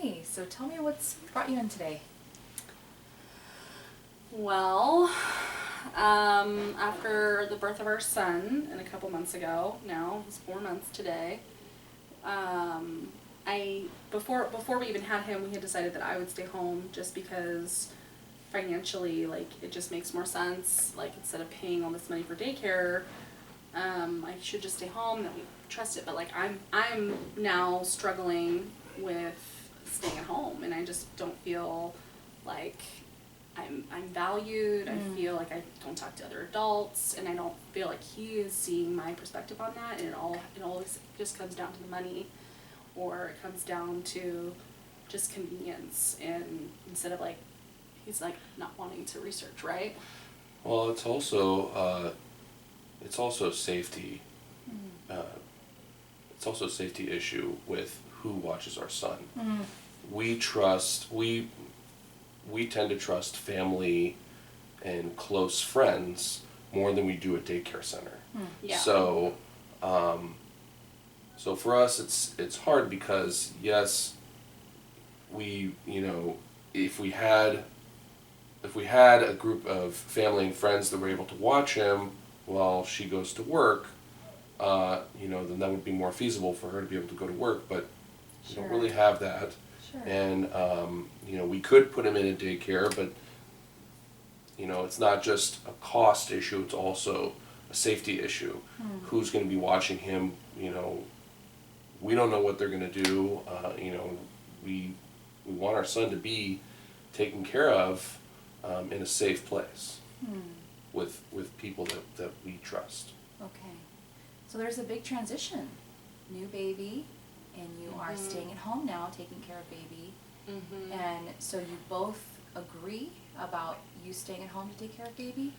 Hey, so tell me what's brought you in today. Well, after the birth of our son, and a couple months ago, now he's 4 months today. I before we even had him, we had decided that I would stay home just because financially, like, it just makes more sense. Like, instead of paying all this money for daycare, I should just stay home. That we trust it. But like, I'm now struggling with staying at home, and I just don't feel like I'm valued. I feel like I don't talk to other adults, and I don't feel like he is seeing my perspective on that. And it always just comes down to the money, or it comes down to just convenience. And instead of like, he's like not wanting to research, right? Well, it's also safety. Uh, it's also a safety issue with who watches our son. We tend to trust family and close friends more than we do a daycare center. Yeah. So for us, it's hard because yes, if we had a group of family and friends that were able to watch him while she goes to work, then that would be more feasible for her to be able to go to work. But we don't really have that. Sure. And we could put him in a daycare, but it's not just a cost issue; it's also a safety issue. Who's going to be watching him? We don't know what they're going to do. We want our son to be taken care of in a safe place with people that we trust. Okay. So there's a big transition. New baby, and you are staying at home now, taking care of baby. And so you both agree about you staying at home to take care of baby?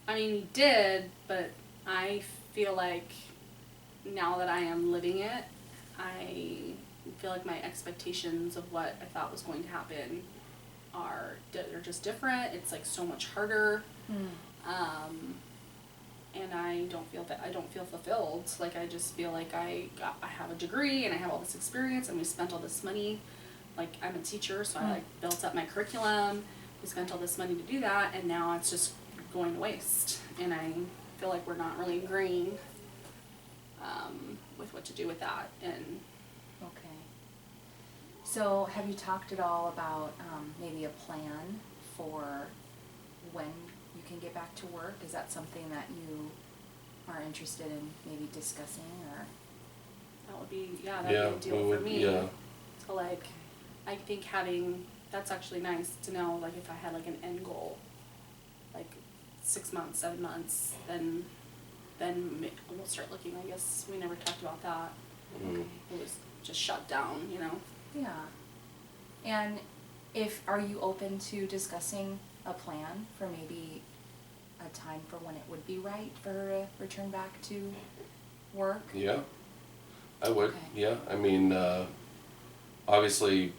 I mean, he did, but I feel like now that I am living it, I feel like my expectations of what I thought was going to happen they're just different. It's like so much harder. And I don't feel fulfilled. Like, I just feel like I have a degree and I have all this experience, and we spent all this money. Like, I'm a teacher, so I built up my curriculum. We spent all this money to do that, and now it's just going to waste. And I feel like we're not really agreeing with what to do with that. And Okay. So have you talked at all about maybe a plan for when you can get back to work? Is that something that you are interested in maybe discussing, or? that would be a deal for me. Yeah. So, like, I think that's actually nice to know, like, if I had like an end goal, like 6 months, 7 months, then we'll start looking. I guess we never talked about that. It was just shut down, Yeah. And are you open to discussing a plan for maybe a time for when it would be right for her to return back to work? Yeah, I would. Okay. Yeah, I mean, obviously,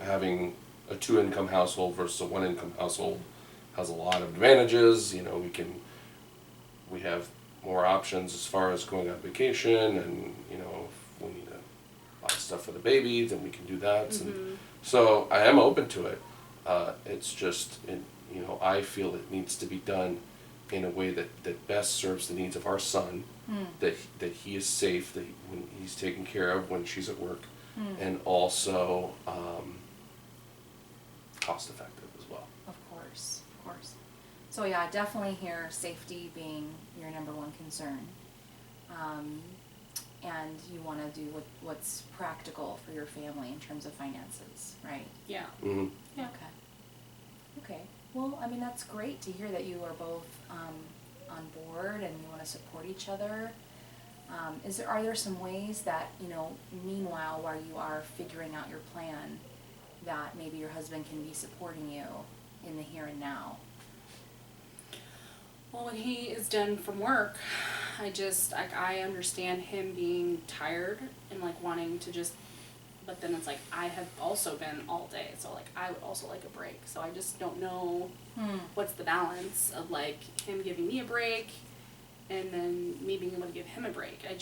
having a 2-income household versus a 1-income household has a lot of advantages. We have more options as far as going on vacation, and if we need to buy stuff for the baby, then we can do that. And so I am open to it. It's just, I feel it needs to be done in a way that best serves the needs of our son, that he is safe, that when he's taken care of when she's at work, and also cost effective as well. Of course. So yeah, definitely here, safety being your number one concern. And you want to do what's practical for your family in terms of finances, right? Yeah. Mm-hmm. Yeah. Okay. Well, I mean, that's great to hear that you are both on board and you want to support each other. Are there some ways that, meanwhile, while you are figuring out your plan, that maybe your husband can be supporting you in the here and now? Well, when he is done from work, I understand him being tired and like wanting to just, but then it's like I have also been all day, so like I would also like a break. So I just don't know what's the balance of like him giving me a break and then me being able to give him a break. I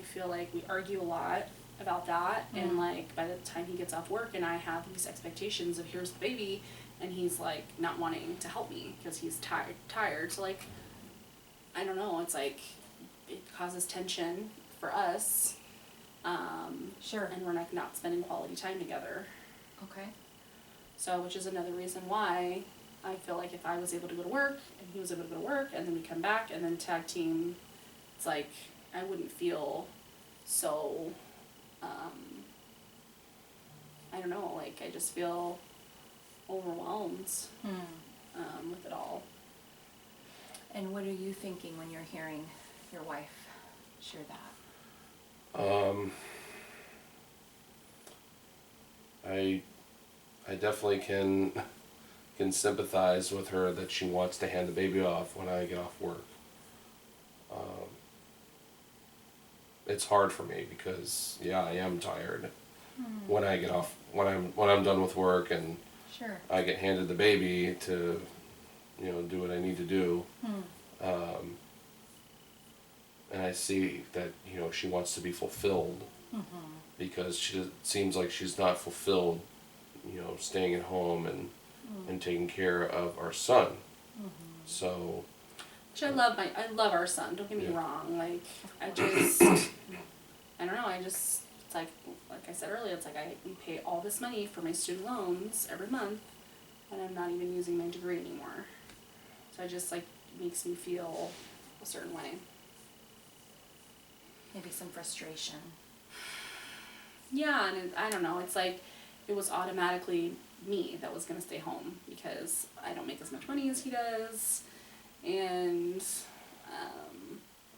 feel like we argue a lot, about that, and like by the time he gets off work and I have these expectations of here's the baby, and he's like not wanting to help me because he's tired. So like, I don't know. It's like it causes tension for us. Sure. And we're like not spending quality time together. Okay. So, which is another reason why I feel like if I was able to go to work and he was able to go to work and then we come back and then tag team, it's like I wouldn't feel so, I don't know, like I just feel overwhelmed with it all. And what are you thinking when you're hearing your wife share that? I definitely can sympathize with her that she wants to hand the baby off when I get off work. It's hard for me because I am tired when I get off when I'm done with work and Sure. I get handed the baby to do what I need to do. And I see that she wants to be fulfilled because it seems like she's not fulfilled staying at home and taking care of our son. So Which I love our son, don't get me wrong, like, I just, I don't know, it's like I said earlier, it's like we pay all this money for my student loans every month, and I'm not even using my degree anymore. So I just, like, makes me feel a certain way. Maybe some frustration. Yeah, and I don't know, it's like, it was automatically me that was gonna stay home, because I don't make as much money as he does, and,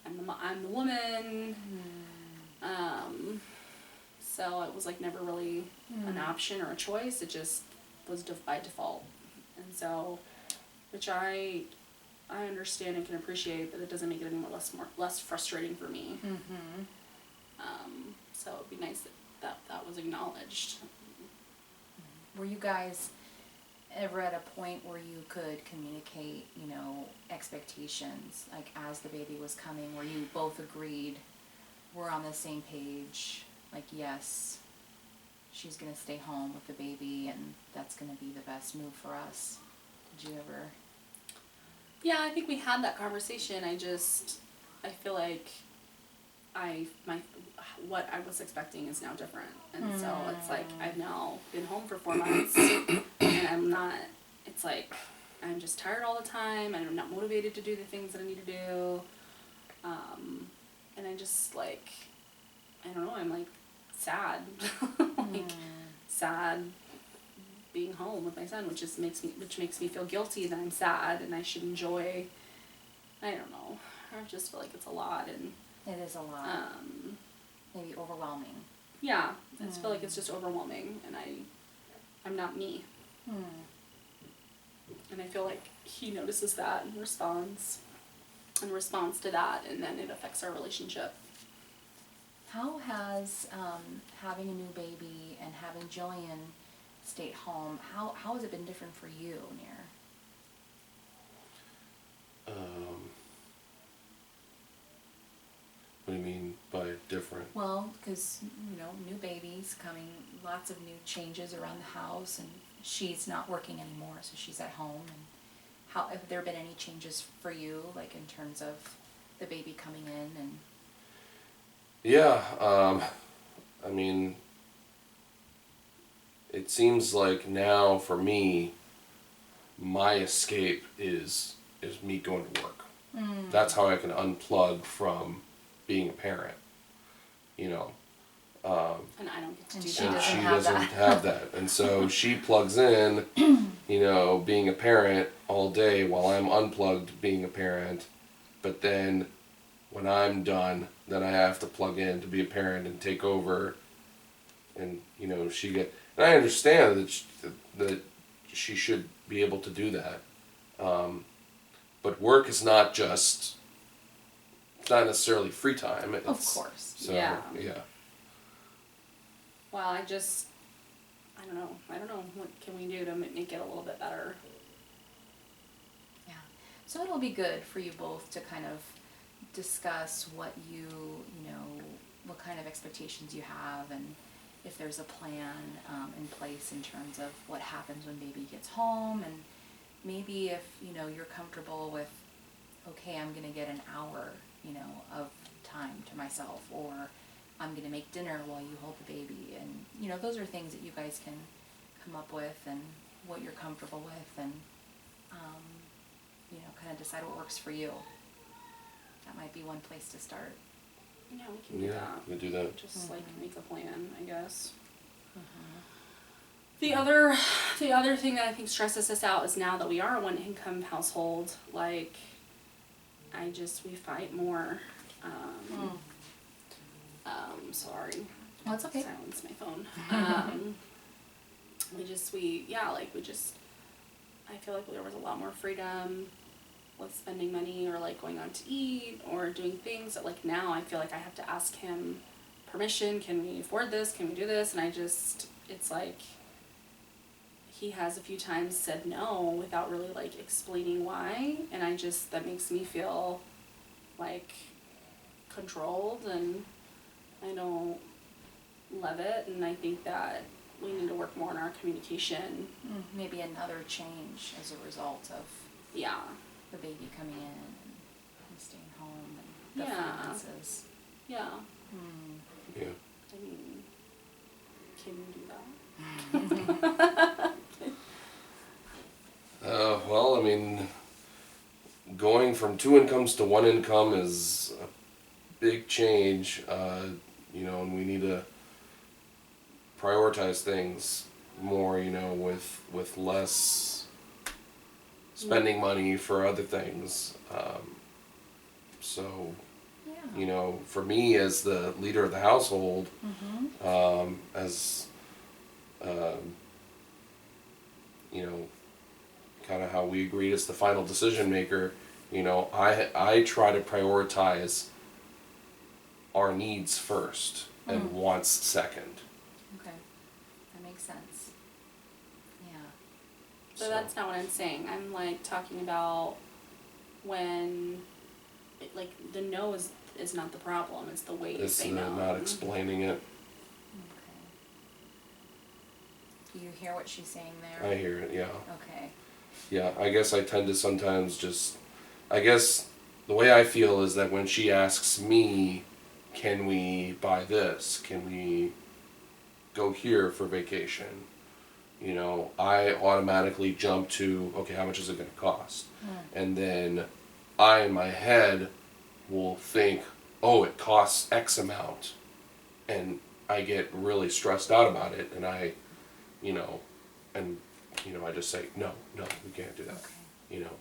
I'm the woman, so it was like never really an option or a choice, it just was by default, and so, which I understand and can appreciate, but it doesn't make it any less frustrating for me. So it'd be nice that was acknowledged. Were you guys ever at a point where you could communicate, expectations, like as the baby was coming, where you both agreed, we're on the same page, like, yes, she's gonna stay home with the baby and that's gonna be the best move for us? Did you ever? Yeah, I think we had that conversation. I feel like what I was expecting is now different. And so it's like, I've now been home for 4 months and it's like, I'm just tired all the time and I'm not motivated to do the things that I need to do. And I just like, I don't know, I'm like sad, sad being home with my son, which makes me feel guilty that I'm sad and I should enjoy. I don't know. I just feel like it's a lot, and It is a lot. Maybe overwhelming. Yeah, I just feel like it's just overwhelming, and I'm not me. And I feel like he notices that and responds to that, and then it affects our relationship. How has having a new baby and having Jillian stay at home, how has it been different for you, Nir? What do you mean by different? Well, because, new babies coming, lots of new changes around the house, and she's not working anymore, so she's at home. And have there been any changes for you, like in terms of the baby coming in and? Yeah, I mean, it seems like now for me, my escape is me going to work. That's how I can unplug from being a parent, And I don't get to do She that. and doesn't she have doesn't that. have that. And so she plugs in, being a parent all day while I'm unplugged being a parent. But then when I'm done, then I have to plug in to be a parent and take over. And, and I understand that she should be able to do that. But work is not just, it's not necessarily free time. It's, Of course. So, Yeah. yeah. Well, I don't know. What can we do to make it a little bit better? Yeah. So it'll be good for you both to kind of discuss what you what kind of expectations you have, and if there's a plan in place in terms of what happens when baby gets home, and maybe if, you know, you're comfortable with, okay, I'm gonna get an hour, you know, of time to myself, or I'm gonna make dinner while you hold the baby, and, you know, those are things that you guys can come up with, and what you're comfortable with, and, you know, kind of decide what works for you. That might be one place to start. Yeah, we can do that. we do that. Just like make a plan, I guess. Mm-hmm. The other thing that I think stresses us out is now that we are a one income household, like we fight more. Sorry. Well, it's okay. Silence my phone. I feel like there was a lot more freedom with spending money, or like going out to eat, or doing things that, like, now I feel like I have to ask him permission. Can we afford this? Can we do this? And it's like he has a few times said no without really like explaining why, and that makes me feel like controlled, and I don't love it, and I think that we need to work more on our communication. Maybe another change as a result of Yeah. the baby coming in and staying home and the Yeah. finances. Yeah. Yeah. I mean, can you do that? Well, I mean, going from 2 incomes to 1 income is a big change, you know, and we need to prioritize things more, you know, with less spending money for other things. So, Yeah. you know, for me as the leader of the household, as you know, kind of how we agreed as the final decision maker, you know, I try to prioritize our needs first and wants second. Okay. That makes sense. Yeah. So that's not what I'm saying. I'm like talking about when, like, the no is not the problem. It's the way you It's say no. not explaining it. Okay. Do you hear what she's saying there? I hear it, yeah. Okay. Yeah, I guess I tend to sometimes I guess the way I feel is that when she asks me, can we buy this? Can we go here for vacation? You know, I automatically jump to, okay, how much is it going to cost? And then I, in my head, will think, oh, it costs X amount. And I get really stressed out about it. And I just say, no, we can't do that. Okay. You know,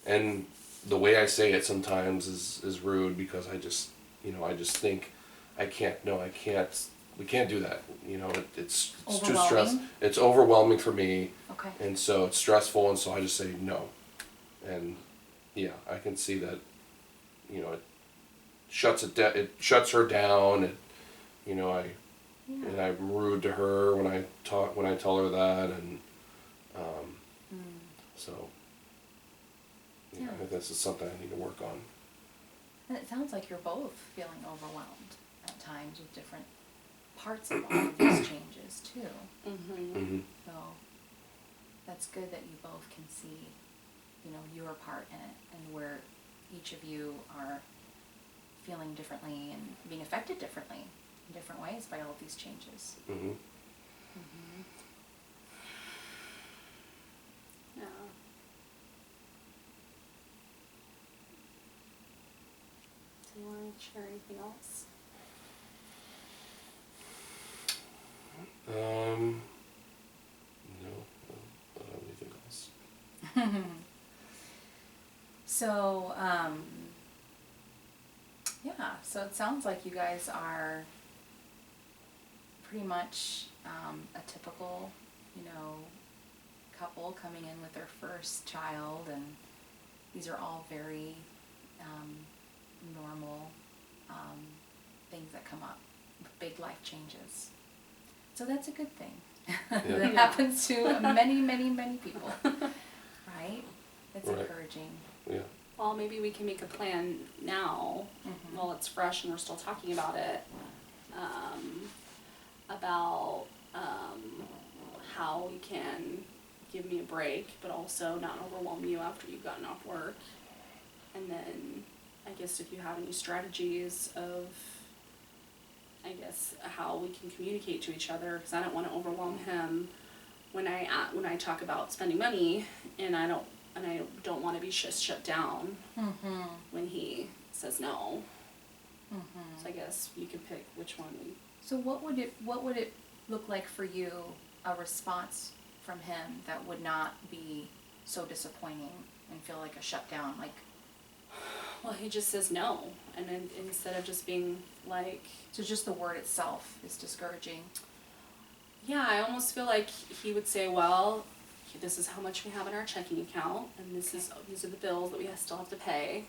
and the way I say it sometimes is rude, because I just think, we can't do that. You know, it's too stressful. It's overwhelming for me. Okay. And so it's stressful, and so I just say no. And yeah, I can see that, you know, it shuts her down, and, you know, and I'm rude to her when I tell her that, and so yeah, I think this is something I need to work on. And it sounds like you're both feeling overwhelmed at times with different parts of all of these changes too. So that's good that you both can see, you know, your part in it, and where each of you are feeling differently and being affected differently in different ways by all of these changes. Yeah. Do you want to share anything else? No, I don't have anything else. So, so it sounds like you guys are pretty much a typical, you know, couple coming in with their first child, and these are all very normal things that come up, big life changes. So that's a good thing. That happens to many, many, many people, right? That's encouraging. Yeah. Well, maybe we can make a plan now while it's fresh and we're still talking about it. about how you can give me a break, but also not overwhelm you after you've gotten off work. And then I guess if you have any strategies of, I guess, how we can communicate to each other, because I don't want to overwhelm him when I talk about spending money, and I don't want to be shut down when he says no. So I guess you can pick which one we. So what would it look like for you, a response from him that would not be so disappointing and feel like a shutdown? Like, Well, he just says no, and then instead of just being like. so just the word itself is discouraging. Yeah, I almost feel like he would say, well, this is how much we have in our checking account, and these are the bills that we still have to pay,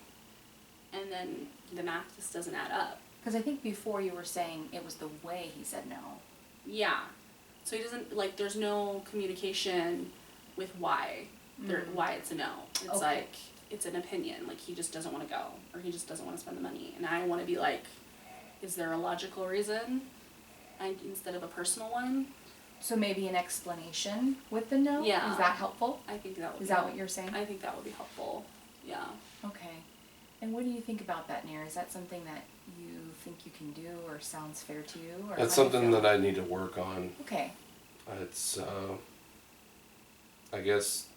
and then the math just doesn't add up. Because I think before you were saying it was the way he said no. Yeah, so he doesn't, like, there's no communication with why it's a no. It's Okay. like, it's an opinion, like he just doesn't want to go, or he just doesn't want to spend the money, and I want to be like, is there a logical reason instead of a personal one? So maybe an explanation with the no? Yeah. Is that helpful? I think that would Is be that what you're saying? I think that would be helpful, yeah. Okay. And what do you think about that, Nair? Is that something that you think you can do or sounds fair to you? Or It's something that I need to work on. Okay. It's, I guess,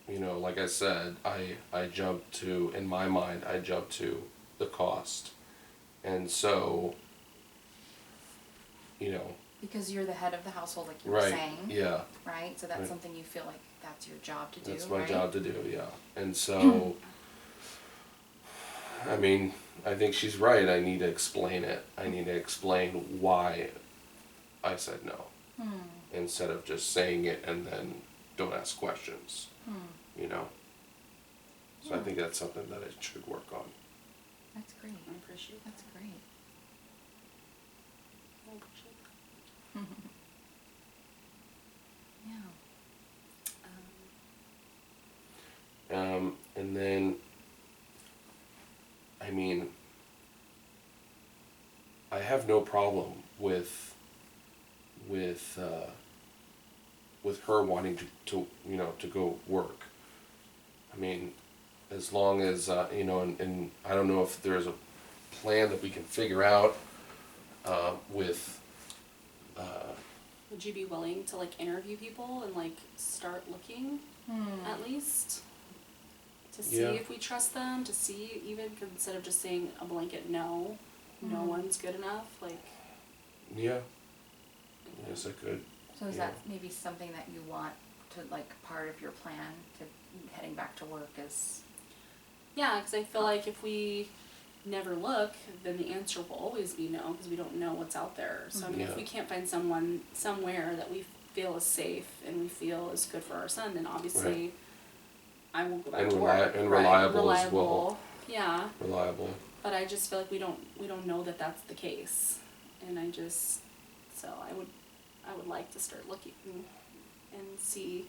you know, like I said, I jumped to, in my mind, I jumped to the cost. And so, you know. Because you're the head of the household, like you were Right, saying. yeah. Right? So that's Right. something you feel like that's your job to do, That's my right? job to do, yeah. And so, I mean, I think she's right. I need to explain it. I need to explain why I said no. Instead of just saying it and then don't ask questions. You know? So I think that's something that I should work on. That's great. I appreciate that. That's great. I appreciate Yeah. And then, I mean, I have no problem with her wanting to you know, to go work. I mean, as long as, you know, and I don't know if there's a plan that we can figure out with, Would you be willing to, like, interview people and, like, start looking at least? To see Yeah. if we trust them, to see even, 'cause instead of just saying a blanket no, no one's good enough, like. yeah, yes I could. So is Yeah. that maybe something that you want to, like, part of your plan to heading back to work is? Yeah, because I feel like if we never look, then the answer will always be no, because we don't know what's out there. So I mean, Yeah. if we can't find someone somewhere that we feel is safe and we feel is good for our son, then obviously I won't go back And to work. and Right, reliable as well. reliable. Yeah, Reliable. but I just feel like we don't know that that's the case, and I would like to start looking and see,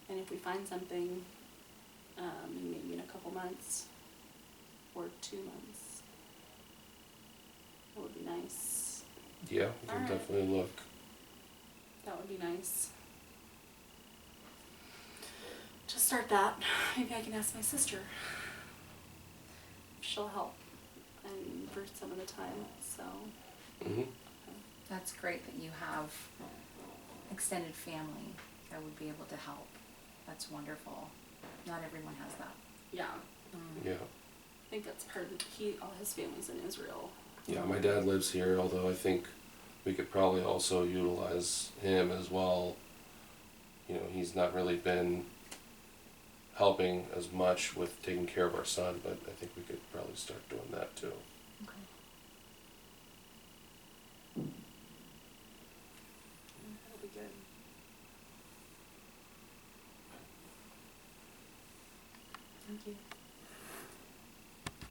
and if we find something, maybe in a couple months or 2 months, that would be nice. Yeah, we can Alright. definitely look. That would be nice. To start that, maybe I can ask my sister. She'll help, and for some of the time, so. Mhm. That's great that you have extended family that would be able to help. That's wonderful. Not everyone has that. Yeah, Yeah. I think that's part of all his family's in Israel. Yeah, my dad lives here, although I think we could probably also utilize him as well. You know, he's not really been helping as much with taking care of our son, but I think we could probably start doing that too. Okay.